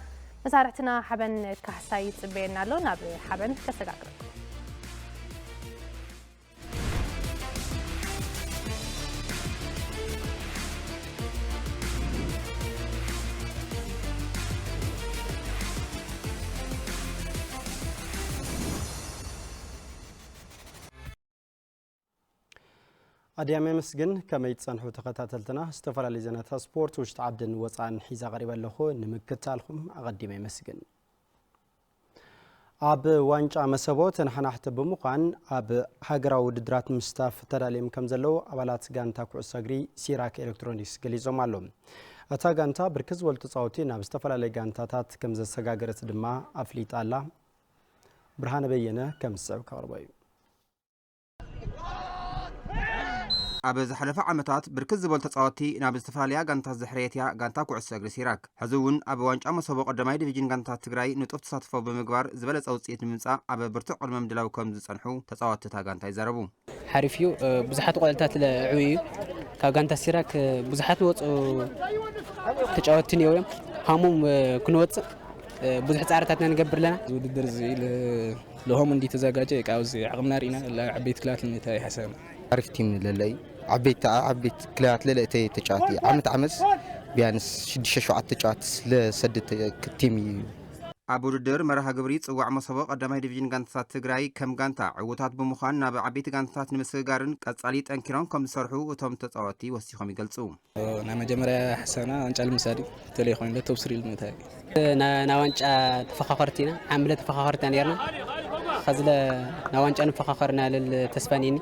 مسارحتنا حبن كحساي صبينا له ناب حبن كسغاقر أديام مسجن كما يتصنحوا تقاتلتنا استفرالي زناتها سبورت وش تعدن وصعن حيزة غريبة لخو نمكتالهم أقدم مسجن أب وانج مسابوت نحن نحتب مقان أب هجرة ودرات مستاف تراليم كمزلو أولات جانتا كوساغري سيراك إلكترونيكس جليزو معلوم أتا جانتا بركز والتصاوتي ناب استفرالي جانتا تات كمز السجاجرة دما أفليت الله برهان بينا كمساب كاربايو أبز حلفة عمتات بركز زبول تصاوتي ناب استفراليا غانتا زحريتيا غانتا كوعس اغري سيراك حزون ابو وانج اما سبق قدماي ديفيجن غانتا تግራይ ንጡፍ ተሳትፎ በመግባር ዝበለጸ ውጽኢት ንምንጻእ ኣብ ብርቱዕ ቅድመ ምድላው ከም ዝጸንሑ ተጻዋትታ ጋንታ ይዛረቡ ሓሪፍዩ ብዙሓት ቆልታት ለዕዩ ካብ ጋንታ ሲራክ ብዙሓት ወጹ ተጫወትን እዮም ሃሙም ክንወጽእ ብዙሕ ጻዕርታትና ንገብር ለና ውድድር እዚ ለሆም እንዲ ተዘጋጀ ቃውዚ ዓቕምና ሪና ለዓበይት ክላት እንታይ ሓሰብ عارف تيم للي عبيت كلات للي تجاتي عمس بيانس شدة تجات لسدت كتيمي أبو الدر مرها جبريت وع مسابق قدمها ديفيجن غانتات تجراي كم غانتا عوتات بمخان ناب عبيت غانتات نمسجارن كتصاليت أنكران كم صرحوا وتم تطاوتي وسيخهم يجلسوا نعم جمرة حسنا أنجال مساري تليخون لا توصري المتاعي ناوانج تفخرتنا عملت تفخرتنا يرنا خزل ناوانج أنا فخرنا للتسبانيني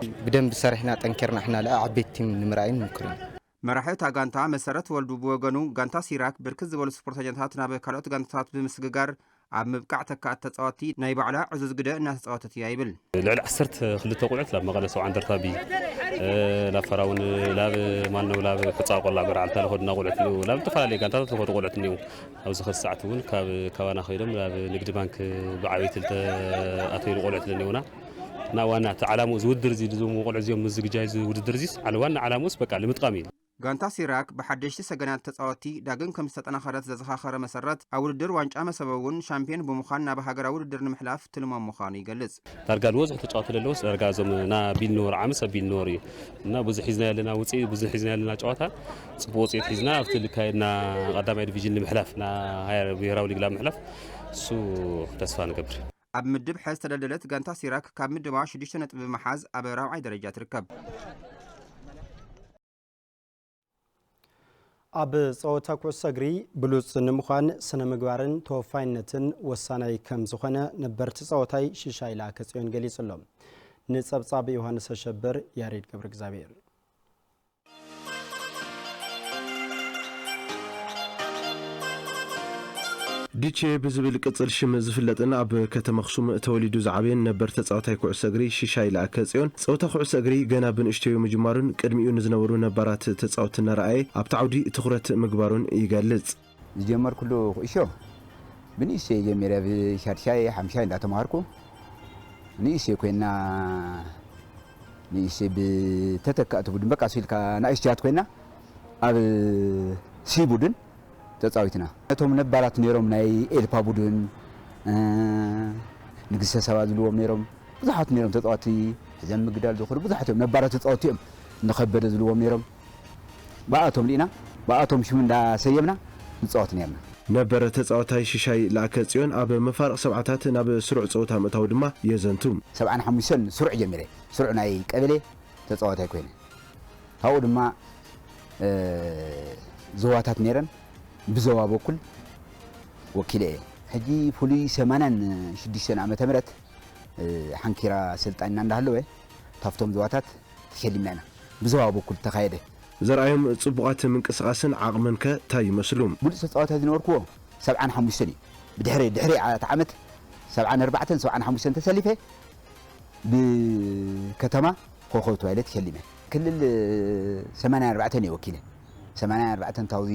بدم بصرحنا تنكرنا احنا لا عبيت تيم نمرعين مكرين مراحل غانتا مسارات ولدو بوغنو غانتا سيراك بركز زبول سبورت جانتات ناب كالوت غانتات بمسغار ኣብ ምብቃዕ ተካእት ተጻወቲ ናይ ባዕላ ዕዙዝ ግደ እናተጻወተት እያ ይብል ልዕሊ 10 ክልተ ቆልዑት ላብ መቐለ 70 እንደርታ ቢ ላብ ፈራውን ላብ ማነው ላብ ሕጻቆላ በርዓልታ ለሆድና ቆልዑት ነው ላብ ተፈላለየ ጋንታታት ለሆድ ቆልዑት ነው ኣብዚ ክስ ሰዓት እውን ካብ ካባና ኸይዶም ላብ ንግዲ ባንክ ብዓበይቲ ኣተይሉ ቆልዑት ለነውና እና ዋና ዓላሙ ዝውድር ዚ ዝም ቆልዑ ዚኦም ዝግጃይ ዝውድር ዚስ ዓለ ዋና ዓላሙስ በቃ ለምጥቃሚ ጋንታ ሲራክ በሐደሽቲ ሰገናት ተጻወቲ ዳግን ከም ዝተጠናኸረት ዘዘኻኸረ መሰረት ኣብ ውድድር ዋንጫ መሰበውን ሻምፒዮን ብምዃን ናብ ሃገራዊ ውድድር ንምሕላፍ ትልሞም ምዃኑ ይገልጽ ዳርጋ ልወዝሑ ተጫወቱ ለለውስ ዳርጋ ዞም ና ቢልኖር ዓመስ ቢልኖር እና ብዙሕ ሒዝና ያለና ውፅኢት ብዙሕ ሒዝና ያለና ጨዋታ ጽቡቕ ውፅኢት ሒዝና ኣብቲ ልካየድና ቀዳማይ ዲቪዥን ንምሕላፍ ና ብሄራዊ ሊግ ንምሕላፍ እሱ ተስፋ ንገብር ኣብ ምድብ ሕዝ ተደልደለት ጋንታ ሲራክ ካብ ምድባ 6 ነጥቢ መሓዝ ኣብ 4ይ ደረጃ ትርከብ ኣብ ጸወታ ኩዕሶ እግሪ ብሉጽ ንምዃን ስነ ምግባርን ተወፋይነትን ወሳናይ ከም ዝኾነ ነበርቲ ጸወታይ ሽሻይ ላከ ጽዮን ገሊጽሎም ንጸብጻብ ዮሐንስ አሸበር ያሬድ ገብረ እግዚአብሔር ዲቼ ብዝብል ቅጽል ሽም ዝፍለጥን ኣብ ከተማ ኣኽሱም ተወሊዱ ዝዓበየን ነበር ተጻዋታይ ኩዕሶ እግሪ ሽሻይ ላከ ጽዮን ጸወታ ኩዕሶ እግሪ ገና ብንእሽተዩ ምጅማሩን ቅድሚኡ ንዝነበሩ ነባራት ተጻወት እናረኣየ ኣብቲ ዓውዲ ትኹረት ምግባሩን ይገልጽ ዝጀመር ኩሉ ኩዕሾ ብንእሽተይ ጀሚረ ብሻድሻይ ሓምሻይ እንዳተማሃርኩ ንእሽተይ ኮይና ንእሽተይ ብተተካእቲ ቡድን በቃ ስኢልካ ንእሽተያት ኮይና ኣብ ሲ ቡድን ተጻዊትና እቶም ነባራት ነይሮም ናይ ኤልፓ ቡድን ንግስተ ሰባ ዝልዎም ነይሮም ብዙሓት ነይሮም ተጻወቲ ሕዘን ምግዳል ዝኽእሉ ብዙሓት እዮም ነባራት ተጻወቲ እዮም ንኸበደ ዝልዎም ነይሮም ብኣቶም ሊና ብኣቶም ሽም እንዳሰየምና ንጻወት ነርና ነበረ ተጻዋታይ ሽሻይ ላከ ጽዮን ኣብ መፋርቕ ሰብዓታት ናብ ስሩዕ ጸወታ ምእታው ድማ የዘንቱ 75 ስሩዕ ጀሚረ ስሩዕ ናይ ቀበሌ ተጻዋታይ ኮይነ ካብኡ ድማ ዞዋታት ነይረን ብዘዋ በኩል ወኪለ ሕጂ ፍሉይ 86 ዓመተ ምህረት ሓንኪራ ስልጣንና እንዳሃለወ ታፍቶም ዘዋታት ተሸሊምና ኢና ብዘዋ በኩል ተኻየደ ዘርኣዮም ጽቡቓት ምንቅስቓስን ዓቕምን ከ እንታይ ይመስሉ ብሉፅ ተጻዋታይ ዝነበርክዎ 75 እዩ ብድሕሪ ዓመት 74 75 ተሰሊፈ ብከተማ ኮኸብ ተባሂለ ተሸሊመ ክልል 84 እየ ወኪለ 84 ታውዚ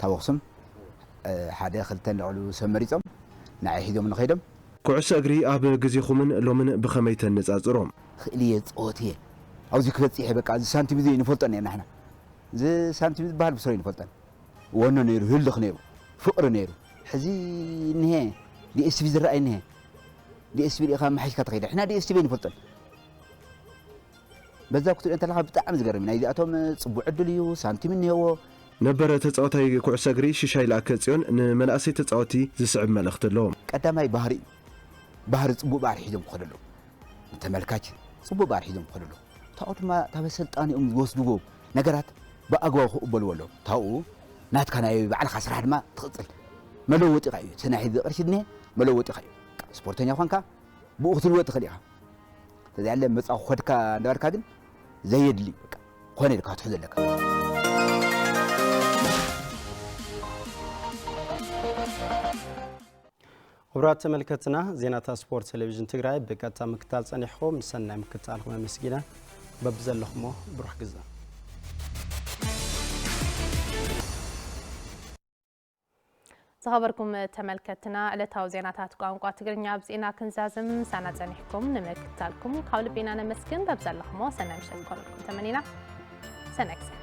ታብ ኣኽሱም ሓደ ክልተ እንዳቕሉ ሰብ መሪፆም ንዓይ ሒዞም ንኸይዶም ኩዕሶ እግሪ ኣብ ግዜኹምን ሎምን ብኸመይ ተነጻጽሮም ክእልየ ጸወት እየ ኣብዚ ክበፂሐ በቃ እዚ ሳንቲም እዚ ንፈልጦን ነርና ሕና እዚ ሳንቲም ዝበሃል ብስሮ ንፈልጦን ወኖ ነይሩ ህልኽ ነይሩ ፍቕሪ ነይሩ ሕዚ እኒሄ ዲኤስቲቪ ዝረኣይ እኒሄ ዲኤስቲቪ ሪኢኻ መሓሽካ ትኸይደ ሕና ዲኤስቲቪ ንፈልጦን በዛ ክትሪኦ እንተለኻ ብጣዕሚ ዝገርም ናይ እዚኣቶም ጽቡዕ ዕድል እዩ ሳንቲም እኒሄዎ ነበረ ተጻዋታይ ኩዕሶ እግሪ ሽሻይ ላከ ጽዮን ንመናእሰይ ተጻወቲ ዝስዕብ መልእኽቲ ኣለዎም ቀዳማይ ባህሪ ጽቡቕ ባህሪ ሒዞም ክኸዱ ኣለዉ ተመልካች ጽቡቕ ባህሪ ሒዞም ክኸዱ ኣለዉ ታብኡ ድማ ታብ ኣሰልጣኒኦም ዝወስድዎ ነገራት ብኣግባቡ ክቕበልዎ ኣለዉ ታብኡ ናትካ ናይ ባዕልኻ ስራሕ ድማ ትቕፅል መለወጢ ኢኻ እዩ ስናይ ሒዚ ቅርሺ ድኒሀ መለወጢ ኢኻ እዩ ስፖርተኛ ኮንካ ብኡ ክትልወጥ ትኽእል ኢኻ ስለዚ ያለ መጻኹ ኸድካ እንዳበልካ ግን ዘየድሊ ኮነ ኢልካ ትሕዞ ኣለካ ክቡራት ተመልከትና ዜናታት ስፖርት ቴሌቪዥን ትግራይ ብቀጥታ ምክታል ጸኒሕኩም ንሰናይ ምክታልኩም ኣመስጊና በብዘለኹሞ ብሩህ ግዜ ዝኸበርኩም ተመልከትና ዕለታዊ ዜናታት ቋንቋ ትግርኛ ብዜና ክንዛዝም ሳና ጸኒሕኩም ንምክታልኩም ካብ ልቤና ነመስግን በብዘለኹሞ ሰናይ ምሽት ክኾነልኩም ተመኒና ሰናይ